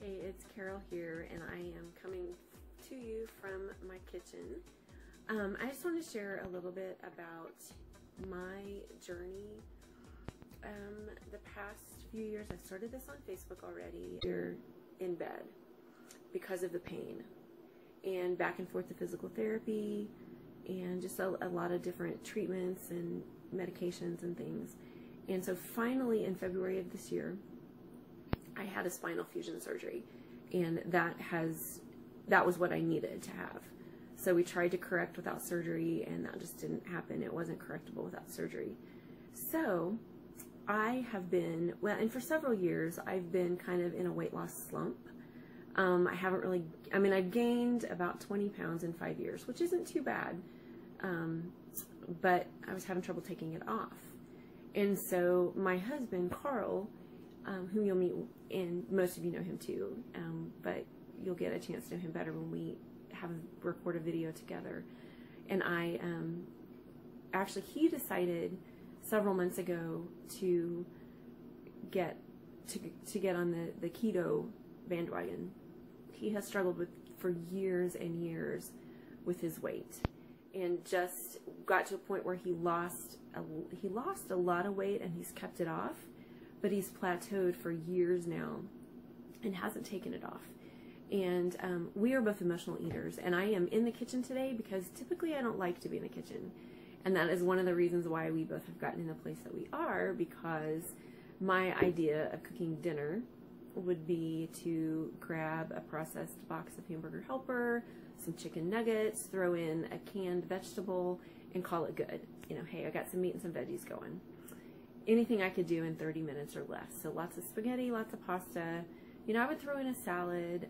Hey, it's Carol here, and I am coming to you from my kitchen. I just want to share a little bit about my journey. The past few years, I started this on Facebook already. You're in bed because of the pain, and back and forth to physical therapy, and just a lot of different treatments and medications and things. And so finally, in February of this year, I had a spinal fusion surgery, and that was what I needed to have. So we tried to correct without surgery, and that just didn't happen. It wasn't correctable without surgery. So I have been, well, and for several years, I've been kind of in a weight loss slump. I haven't really, I've gained about 20 pounds in 5 years, which isn't too bad, but I was having trouble taking it off. And so my husband, Carl, whom you'll meet, and most of you know him too, but you'll get a chance to know him better when we record a video together. And he decided several months ago to get on the keto bandwagon. He has struggled for years and years with his weight, and just got to a point where he lost a lot of weight, and he's kept it off, but he's plateaued for years now and hasn't taken it off. And we are both emotional eaters, and I am in the kitchen today because typically I don't like to be in the kitchen, and that is one of the reasons why we both have gotten in the place that we are, because my idea of cooking dinner would be to grab a processed box of Hamburger Helper, some chicken nuggets, throw in a canned vegetable, and call it good. You know, hey, I got some meat and some veggies going. Anything I could do in 30 minutes or less. So lots of spaghetti, lots of pasta. You know, I would throw in a salad,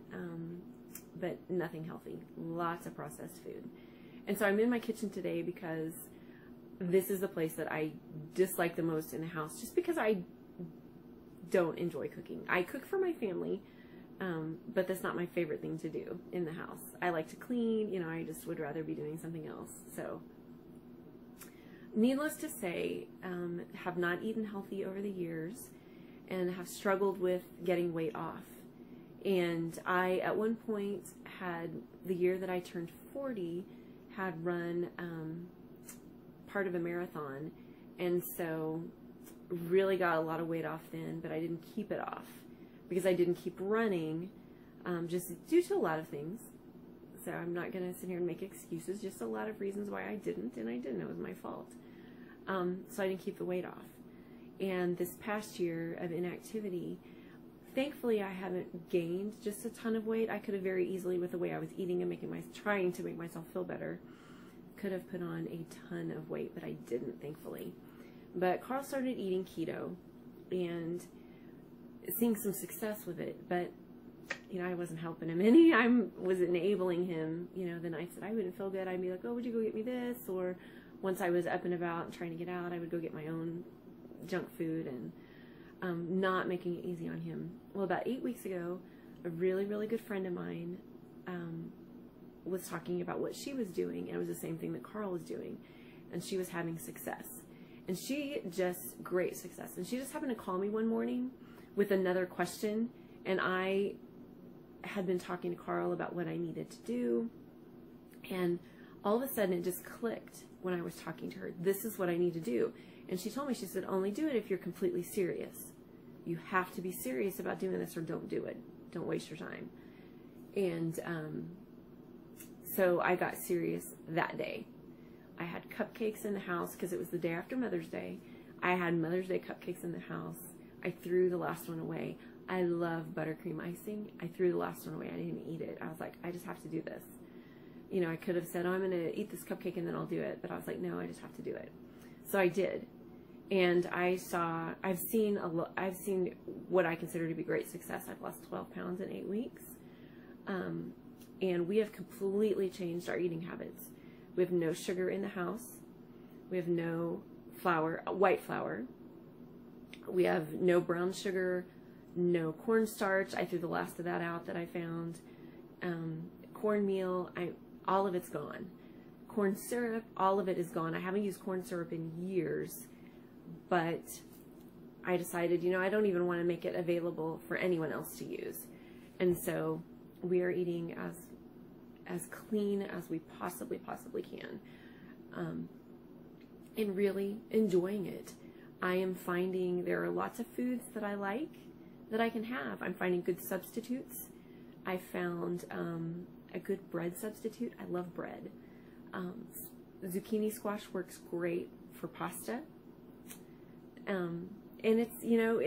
but nothing healthy. Lots of processed food. And so I'm in my kitchen today because this is the place that I dislike the most in the house, just because I don't enjoy cooking. I cook for my family, but that's not my favorite thing to do in the house. I like to clean, you know, I just would rather be doing something else. So needless to say, have not eaten healthy over the years and have struggled with getting weight off. And I, at one point, had, the year that I turned 40, had run part of a marathon, and so really got a lot of weight off then, but I didn't keep it off because I didn't keep running, just due to a lot of things. So I'm not going to sit here and make excuses, just a lot of reasons why I didn't, and I didn't. It was my fault. So I didn't keep the weight off. And this past year of inactivity, thankfully I haven't gained just a ton of weight. I could have very easily, with the way I was eating and trying to make myself feel better, could have put on a ton of weight, but I didn't, thankfully. But Carl started eating keto and seeing some success with it, but you know, I wasn't helping him any. I was enabling him. You know, the nights that I wouldn't feel good, I'd be like, oh, would you go get me this? Or once I was up and about and trying to get out, I would go get my own junk food, and not making it easy on him. Well, about 8 weeks ago, a really, really good friend of mine was talking about what she was doing, and it was the same thing that Carl was doing, and she was having success. And great success. And she just happened to call me one morning with another question, and I had been talking to Carl about what I needed to do, and all of a sudden it just clicked when I was talking to her. This is what I need to do. And she told me, she said, only do it if you're completely serious. You have to be serious about doing this, or don't do it. Don't waste your time. And so I got serious that day. I had cupcakes in the house because it was the day after Mother's Day. I had Mother's Day cupcakes in the house. I threw the last one away. I love buttercream icing. I threw the last one away. I didn't even eat it. I was like, I just have to do this. You know, I could have said, oh, I'm going to eat this cupcake and then I'll do it. But I was like, no, I just have to do it. So I did. And I've seen what I consider to be great success. I've lost 12 pounds in 8 weeks. And we have completely changed our eating habits. We have no sugar in the house. We have no flour, white flour. We have no brown sugar, no cornstarch. I threw the last of that out that I found. Cornmeal, all of it's gone. Corn syrup, all of it is gone. I haven't used corn syrup in years, but I decided, you know, I don't even want to make it available for anyone else to use. And so we are eating as clean as we possibly can, and really enjoying it. I am finding there are lots of foods that I like that I can have. I'm finding good substitutes. I found a good bread substitute. I love bread. Zucchini squash works great for pasta. And it's, you know,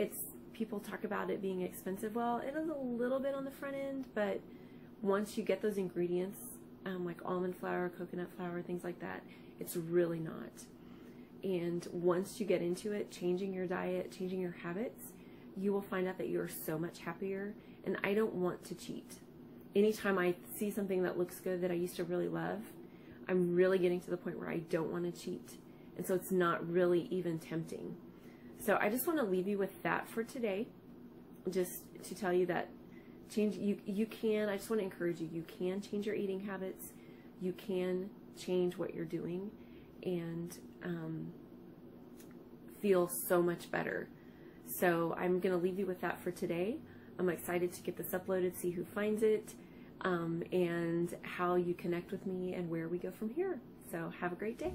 people talk about it being expensive. Well, it is a little bit on the front end, but once you get those ingredients, like almond flour, coconut flour, things like that, it's really not. And once you get into it, changing your diet, changing your habits, you will find out that you're so much happier. And I don't want to cheat. Anytime I see something that looks good that I used to really love, I'm really getting to the point where I don't want to cheat. And so it's not really even tempting. So I just want to leave you with that for today, just to tell you that you can, I just want to encourage you, you can change your eating habits, you can change what you're doing, and feel so much better. So I'm going to leave you with that for today. I'm excited to get this uploaded, see who finds it, and how you connect with me and where we go from here. So have a great day.